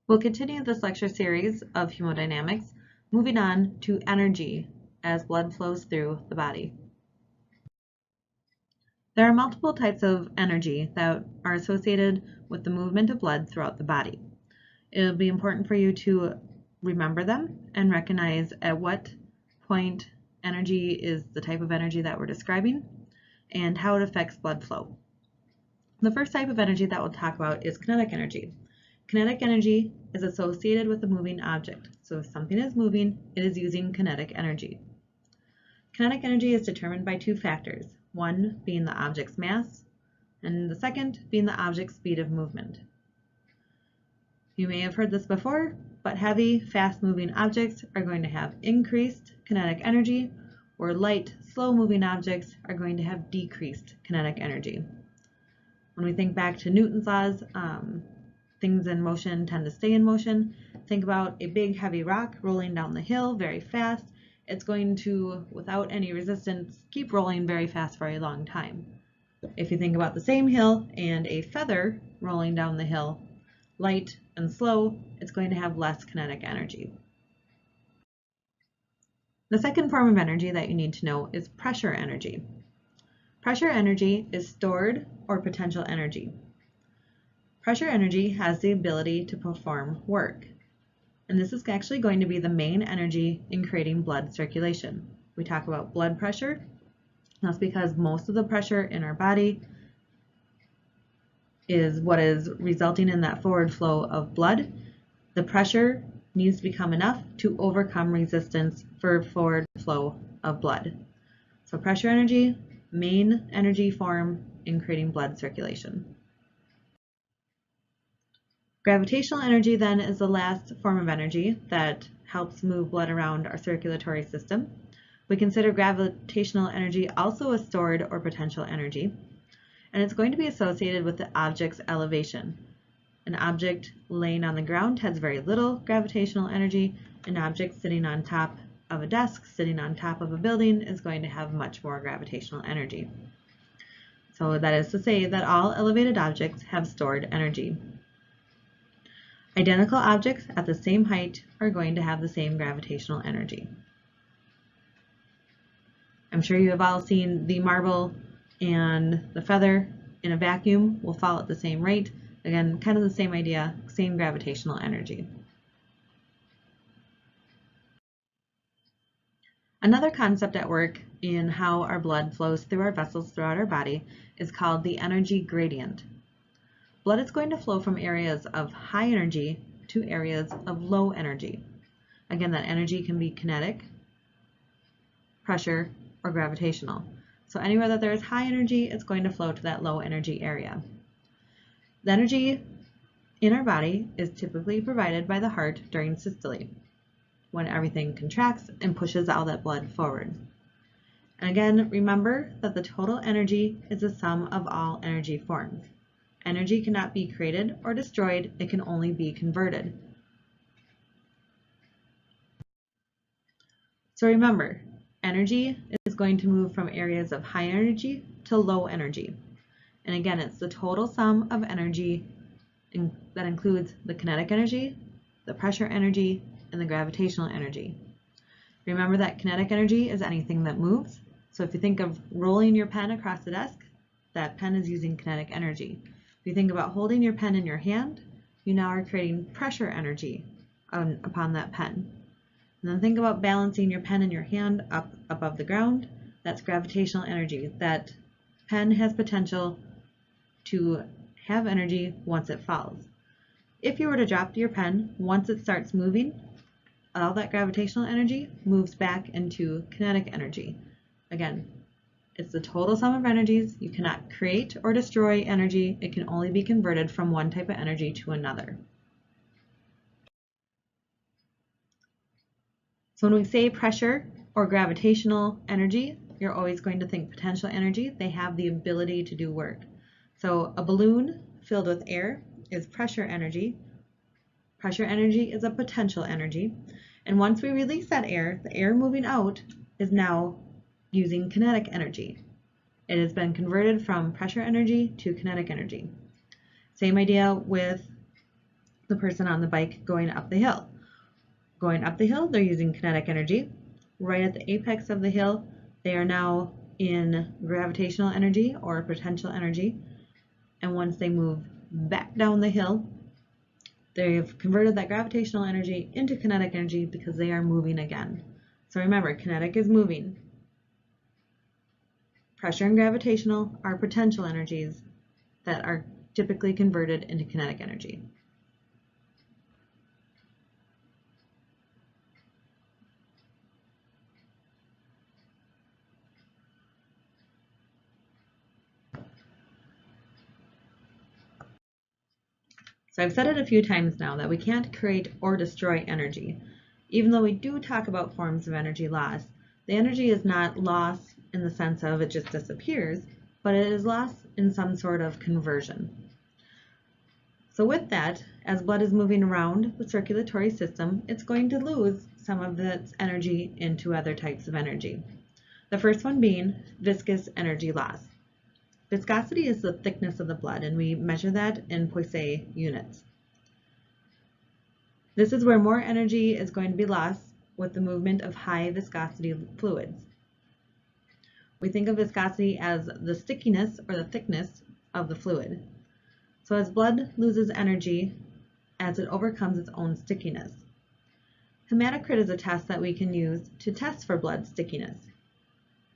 We'll continue this lecture series of hemodynamics, moving on to energy as blood flows through the body. There are multiple types of energy that are associated with the movement of blood throughout the body. It'll be important for you to remember them and recognize at what point energy is the type of energy that we're describing and how it affects blood flow. The first type of energy that we'll talk about is kinetic energy. Kinetic energy is associated with a moving object. So if something is moving, it is using kinetic energy. Kinetic energy is determined by two factors, one being the object's mass, and the second being the object's speed of movement. You may have heard this before, but heavy, fast-moving objects are going to have increased kinetic energy, where light, slow-moving objects are going to have decreased kinetic energy. When we think back to Newton's laws, things in motion tend to stay in motion. Think about a big heavy rock rolling down the hill very fast. It's going to, without any resistance, keep rolling very fast for a long time. If you think about the same hill and a feather rolling down the hill, light and slow, it's going to have less kinetic energy. The second form of energy that you need to know is pressure energy. Pressure energy is stored or potential energy. Pressure energy has the ability to perform work, and this is actually going to be the main energy in creating blood circulation. We talk about blood pressure. That's because most of the pressure in our body is what is resulting in that forward flow of blood. The pressure needs to become enough to overcome resistance for forward flow of blood. So pressure energy, main energy form in creating blood circulation. Gravitational energy then is the last form of energy that helps move blood around our circulatory system. We consider gravitational energy also a stored or potential energy, and it's going to be associated with the object's elevation. An object laying on the ground has very little gravitational energy. An object sitting on top of a desk, sitting on top of a building, is going to have much more gravitational energy. So that is to say that all elevated objects have stored energy. Identical objects at the same height are going to have the same gravitational energy. I'm sure you have all seen the marble and the feather in a vacuum will fall at the same rate. Again, kind of the same idea, same gravitational energy. Another concept at work in how our blood flows through our vessels throughout our body is called the energy gradient. Blood is going to flow from areas of high energy to areas of low energy. Again, that energy can be kinetic, pressure, or gravitational. So anywhere that there is high energy, it's going to flow to that low energy area. The energy in our body is typically provided by the heart during systole, when everything contracts and pushes all that blood forward. And again, remember that the total energy is the sum of all energy forms. Energy cannot be created or destroyed, it can only be converted. So remember, energy is going to move from areas of high energy to low energy. And again, it's the total sum of energy that includes the kinetic energy, the pressure energy, and the gravitational energy. Remember that kinetic energy is anything that moves. So if you think of rolling your pen across the desk, that pen is using kinetic energy. If you think about holding your pen in your hand, you now are creating pressure energy upon that pen. And then think about balancing your pen in your hand up above the ground. That's gravitational energy. That pen has potential to have energy once it falls. If you were to drop your pen, once it starts moving, all that gravitational energy moves back into kinetic energy. Again, it's the total sum of energies. You cannot create or destroy energy. It can only be converted from one type of energy to another. So when we say pressure or gravitational energy, you're always going to think potential energy. They have the ability to do work. So a balloon filled with air is pressure energy. Pressure energy is a potential energy. And once we release that air, the air moving out is now using kinetic energy. It has been converted from pressure energy to kinetic energy. Same idea with the person on the bike going up the hill. Going up the hill, they're using kinetic energy. Right at the apex of the hill, they are now in gravitational energy or potential energy. And once they move back down the hill, they've converted that gravitational energy into kinetic energy because they are moving again. So remember, kinetic is moving. Pressure and gravitational are potential energies that are typically converted into kinetic energy. So I've said it a few times now that we can't create or destroy energy. Even though we do talk about forms of energy loss, the energy is not loss in the sense of it just disappears, but it is loss in some sort of conversion. So with that, as blood is moving around the circulatory system, it's going to lose some of its energy into other types of energy. The first one being viscous energy loss. Viscosity is the thickness of the blood, and we measure that in Poiseuille units. This is where more energy is going to be lost with the movement of high viscosity fluids. We think of viscosity as the stickiness or the thickness of the fluid. So as blood loses energy as it overcomes its own stickiness. Hematocrit is a test that we can use to test for blood stickiness.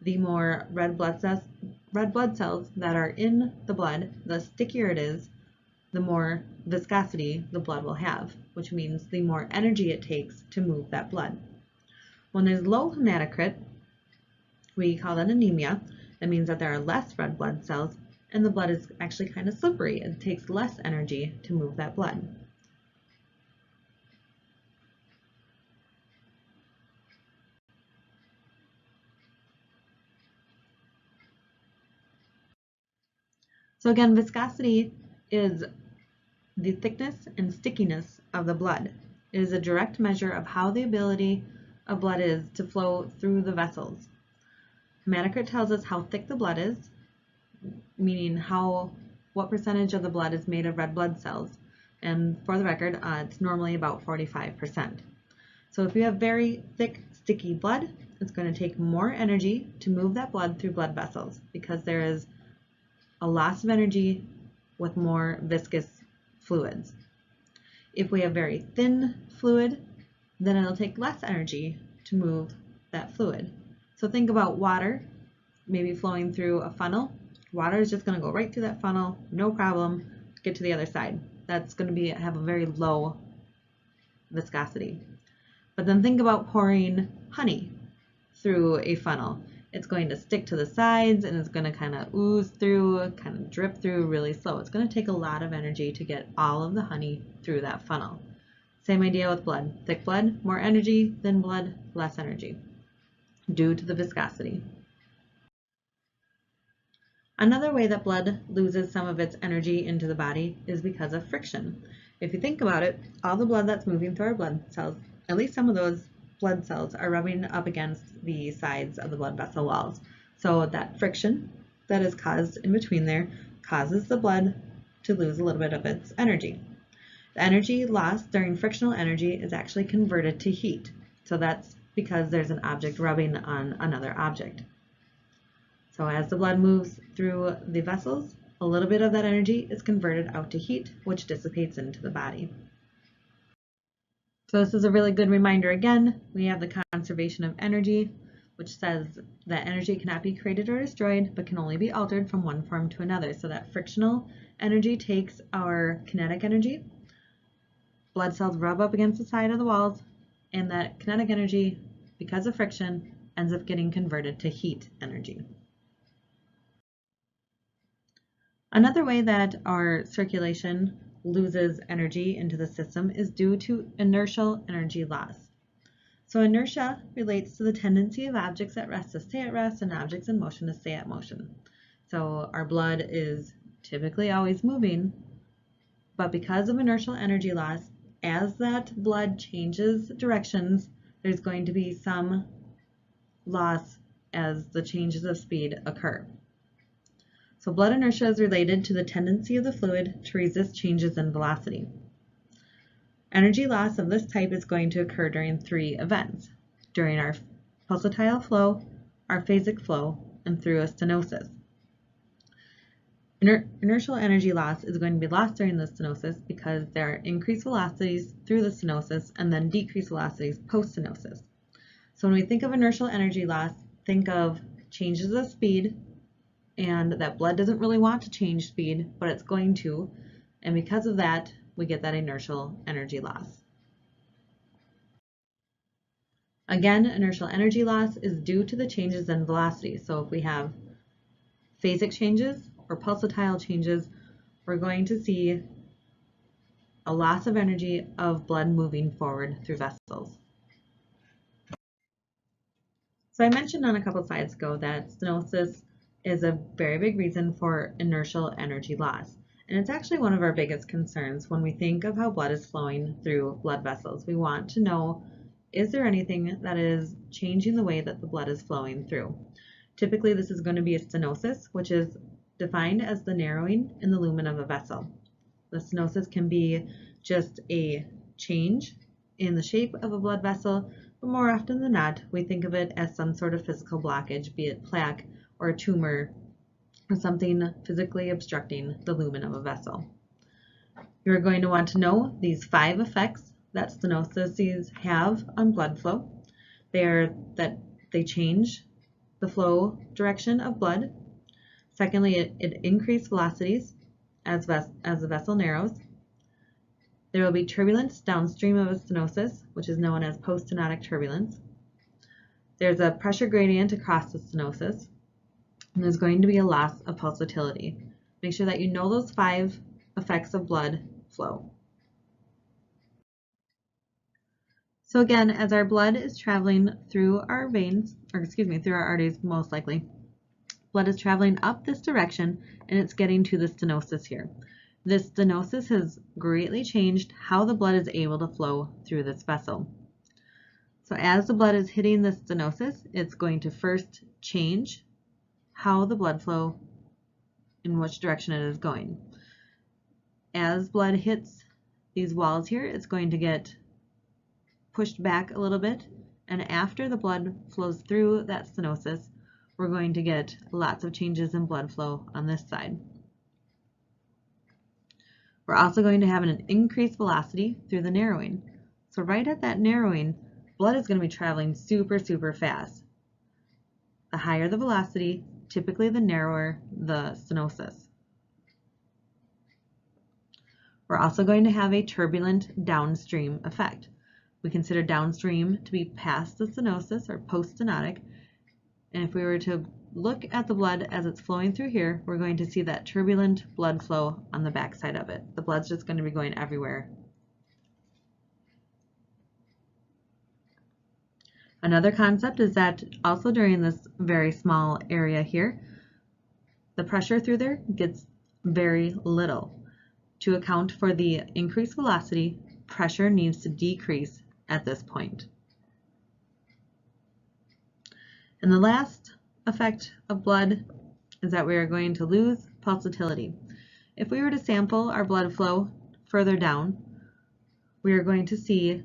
The more red blood cells that are in the blood, the stickier it is, the more viscosity the blood will have, which means the more energy it takes to move that blood. When there's low hematocrit, we call that anemia. That means that there are less red blood cells and the blood is actually kind of slippery. It takes less energy to move that blood. So again, viscosity is the thickness and stickiness of the blood. It is a direct measure of how the ability of blood is to flow through the vessels. Hematocrit tells us how thick the blood is, meaning what percentage of the blood is made of red blood cells. And for the record, it's normally about 45%. So if you have very thick, sticky blood, it's going to take more energy to move that blood through blood vessels because there is a loss of energy with more viscous fluids. If we have very thin fluid, then it'll take less energy to move that fluid. So think about water maybe flowing through a funnel. Water is just going to go right through that funnel, no problem, get to the other side. That's going to have a very low viscosity. But then think about pouring honey through a funnel. It's going to stick to the sides and it's going to kind of ooze through, kind of drip through really slow. It's going to take a lot of energy to get all of the honey through that funnel. Same idea with blood. Thick blood, more energy. Thin blood, less energy due to the viscosity. Another way that blood loses some of its energy into the body is because of friction. If you think about it, all the blood that's moving through our blood cells, at least some of those blood cells are rubbing up against the sides of the blood vessel walls. So that friction that is caused in between there causes the blood to lose a little bit of its energy. The energy lost during frictional energy is actually converted to heat. So that's because there's an object rubbing on another object. So as the blood moves through the vessels, a little bit of that energy is converted out to heat, which dissipates into the body. So this is a really good reminder again. We have the conservation of energy, which says that energy cannot be created or destroyed, but can only be altered from one form to another. So that frictional energy takes our kinetic energy, blood cells rub up against the side of the walls, and that kinetic energy, because of friction, ends up getting converted to heat energy. Another way that our circulation loses energy into the system is due to inertial energy loss. So inertia relates to the tendency of objects at rest to stay at rest and objects in motion to stay at motion. So our blood is typically always moving, but because of inertial energy loss, as that blood changes directions, there's going to be some loss as the changes of speed occur. So blood inertia is related to the tendency of the fluid to resist changes in velocity. Energy loss of this type is going to occur during 3 events: during our pulsatile flow, our phasic flow, and through a stenosis. Inertial energy loss is going to be lost during the stenosis because there are increased velocities through the stenosis and then decreased velocities post-stenosis. So when we think of inertial energy loss, think of changes of speed, and that blood doesn't really want to change speed, but it's going to, and because of that, we get that inertial energy loss. Again, inertial energy loss is due to the changes in velocity. So if we have phasic changes or pulsatile changes, we're going to see a loss of energy of blood moving forward through vessels. So I mentioned on a couple slides ago that stenosis is a very big reason for inertial energy loss. And it's actually one of our biggest concerns when we think of how blood is flowing through blood vessels. We want to know, is there anything that is changing the way that the blood is flowing through? Typically, this is going to be a stenosis, which is defined as the narrowing in the lumen of a vessel. The stenosis can be just a change in the shape of a blood vessel, but more often than not, we think of it as some sort of physical blockage, be it plaque or a tumor or something physically obstructing the lumen of a vessel. You're going to want to know these 5 effects that stenoses have on blood flow. They are that they change the flow direction of blood. Secondly, it increases velocities as the vessel narrows. There will be turbulence downstream of a stenosis, which is known as post-stenotic turbulence. There's a pressure gradient across the stenosis, and there's going to be a loss of pulsatility. Make sure that you know those 5 effects of blood flow. So again, as our blood is traveling through our veins, or excuse me, through our arteries most likely, blood is traveling up this direction and it's getting to the stenosis here. This stenosis has greatly changed how the blood is able to flow through this vessel. So as the blood is hitting the stenosis, it's going to first change how the blood flow, in which direction it is going. As blood hits these walls here, it's going to get pushed back a little bit, and after the blood flows through that stenosis, we're going to get lots of changes in blood flow on this side. We're also going to have an increased velocity through the narrowing. So right at that narrowing, blood is going to be traveling super fast. The higher the velocity, typically the narrower the stenosis. We're also going to have a turbulent downstream effect. We consider downstream to be past the stenosis or post-stenotic, and if we were to look at the blood as it's flowing through here, we're going to see that turbulent blood flow on the back side of it. The blood's just going to be going everywhere. Another concept is that also during this very small area here, the pressure through there gets very little. To account for the increased velocity, pressure needs to decrease at this point. And the last effect of blood is that we are going to lose pulsatility. If we were to sample our blood flow further down, we are going to see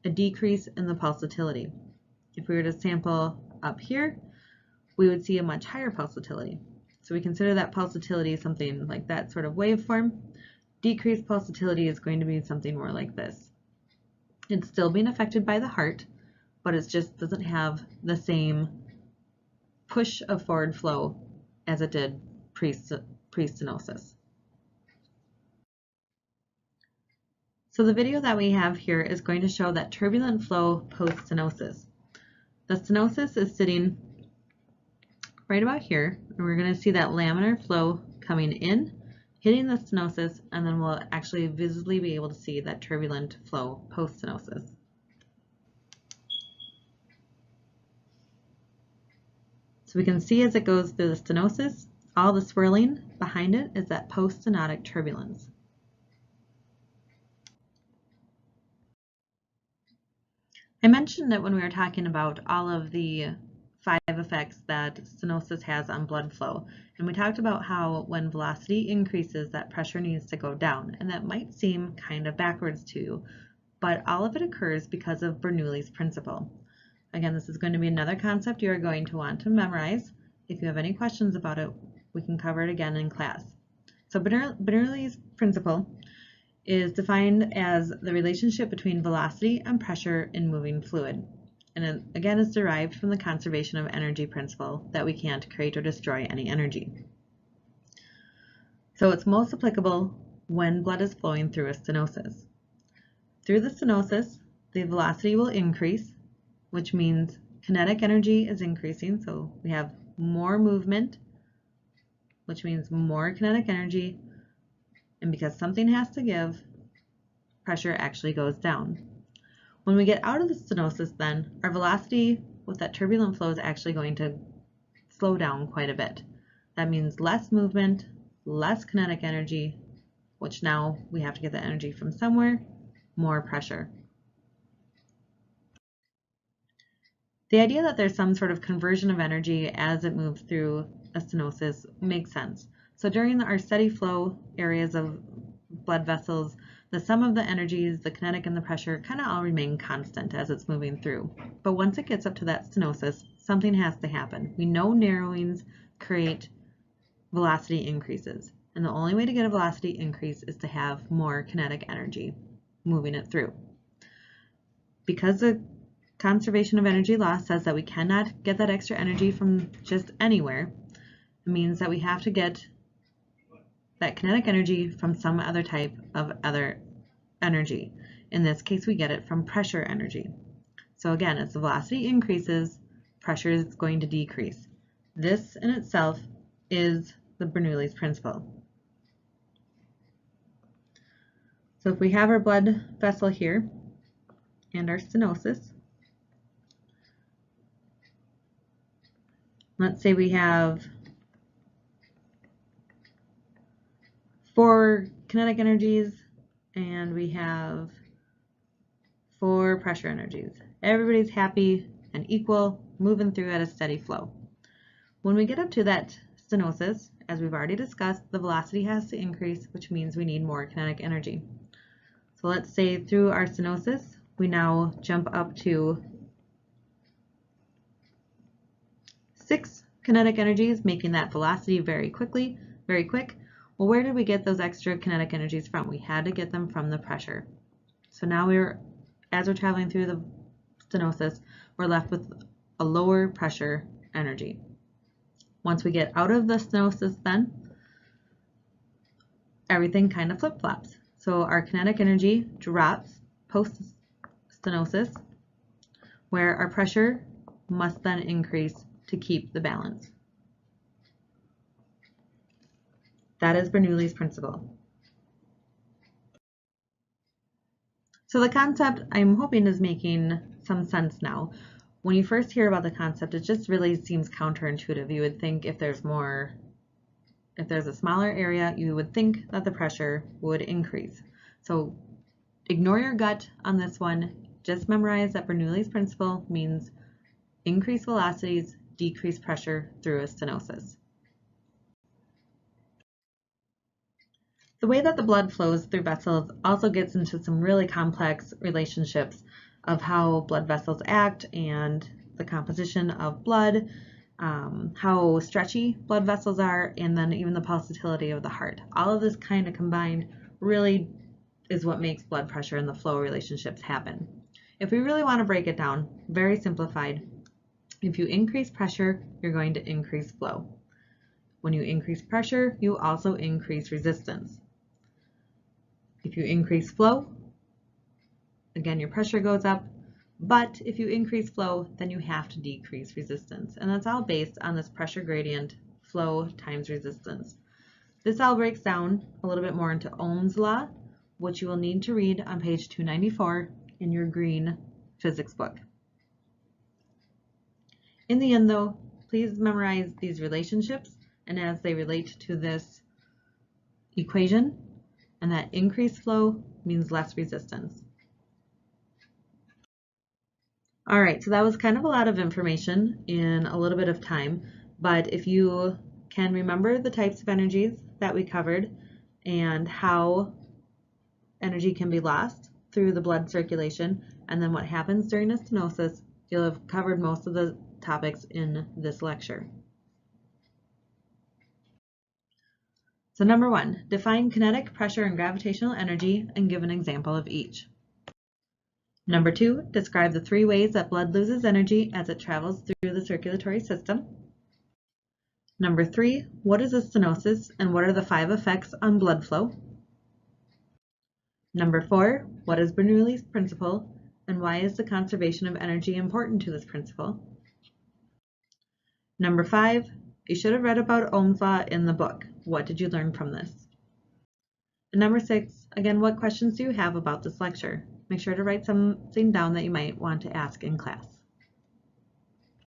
a decrease in the pulsatility. If we were to sample up here, we would see a much higher pulsatility. So we consider that pulsatility something like that sort of waveform. Decreased pulsatility is going to be something more like this. It's still being affected by the heart, but it just doesn't have the same push of forward flow as it did pre-stenosis. So the video that we have here is going to show that turbulent flow post-stenosis. The stenosis is sitting right about here, and we're going to see that laminar flow coming in, hitting the stenosis, and then we'll actually visibly be able to see that turbulent flow post-stenosis. So we can see as it goes through the stenosis, all the swirling behind it is that post-stenotic turbulence. I mentioned that when we were talking about all of the 5 effects that stenosis has on blood flow. And we talked about how when velocity increases, that pressure needs to go down. And that might seem kind of backwards to you, but all of it occurs because of Bernoulli's principle. Again, this is going to be another concept you are going to want to memorize. If you have any questions about it, we can cover it again in class. So Bernoulli's principle is defined as the relationship between velocity and pressure in moving fluid. And it, again, is derived from the conservation of energy principle that we can't create or destroy any energy. So it's most applicable when blood is flowing through a stenosis. Through the stenosis, the velocity will increase, which means kinetic energy is increasing. So we have more movement, which means more kinetic energy. And because something has to give, pressure actually goes down. When we get out of the stenosis, then our velocity with that turbulent flow is actually going to slow down quite a bit. That means less movement, less kinetic energy, which now we have to get the energy from somewhere, more pressure. The idea that there's some sort of conversion of energy as it moves through a stenosis makes sense. So during our steady flow areas of blood vessels, the sum of the energies, the kinetic and the pressure, kind of all remain constant as it's moving through. But once it gets up to that stenosis, something has to happen. We know narrowings create velocity increases. And the only way to get a velocity increase is to have more kinetic energy moving it through. Because the conservation of energy law says that we cannot get that extra energy from just anywhere, it means that we have to get that kinetic energy from some other type of other energy. In this case, we get it from pressure energy. So again, as the velocity increases, pressure is going to decrease. This in itself is the Bernoulli's principle. So if we have our blood vessel here and our stenosis, let's say we have 4 kinetic energies and we have 4 pressure energies. Everybody's happy and equal, moving through at a steady flow. When we get up to that stenosis, as we've already discussed, the velocity has to increase, which means we need more kinetic energy. So let's say through our stenosis, we now jump up to 6 kinetic energies, making that velocity very quick. Well, where did we get those extra kinetic energies from? We had to get them from the pressure. So now as we're traveling through the stenosis, we're left with a lower pressure energy. Once we get out of the stenosis, then everything kind of flip-flops. So our kinetic energy drops post-stenosis, where our pressure must then increase to keep the balance. That is Bernoulli's principle. So the concept, I'm hoping, is making some sense now. When you first hear about the concept, it just really seems counterintuitive. You would think if there's a smaller area, you would think that the pressure would increase. So ignore your gut on this one. Just memorize that Bernoulli's principle means increase velocities, decrease pressure through a stenosis. The way that the blood flows through vessels also gets into some really complex relationships of how blood vessels act and the composition of blood, how stretchy blood vessels are, and then even the pulsatility of the heart. All of this kind of combined really is what makes blood pressure and the flow relationships happen. If we really want to break it down, very simplified, if you increase pressure, you're going to increase flow. When you increase pressure, you also increase resistance. If you increase flow, again, your pressure goes up, but if you increase flow, then you have to decrease resistance. And that's all based on this pressure gradient, flow times resistance. This all breaks down a little bit more into Ohm's law, which you will need to read on page 294 in your green physics book. In the end, though, please memorize these relationships and as they relate to this equation, and that increased flow means less resistance. All right, so that was kind of a lot of information in a little bit of time, but if you can remember the types of energies that we covered and how energy can be lost through the blood circulation, and then what happens during a stenosis, you'll have covered most of the topics in this lecture. So number 1, define kinetic, pressure, and gravitational energy and give an example of each. Number 2, describe the 3 ways that blood loses energy as it travels through the circulatory system. Number 3, what is a stenosis and what are the 5 effects on blood flow? Number 4, what is Bernoulli's principle and why is the conservation of energy important to this principle? Number 5, you should have read about Ohm's law in the book. What did you learn from this? And number 6, again, what questions do you have about this lecture? Make sure to write something down that you might want to ask in class.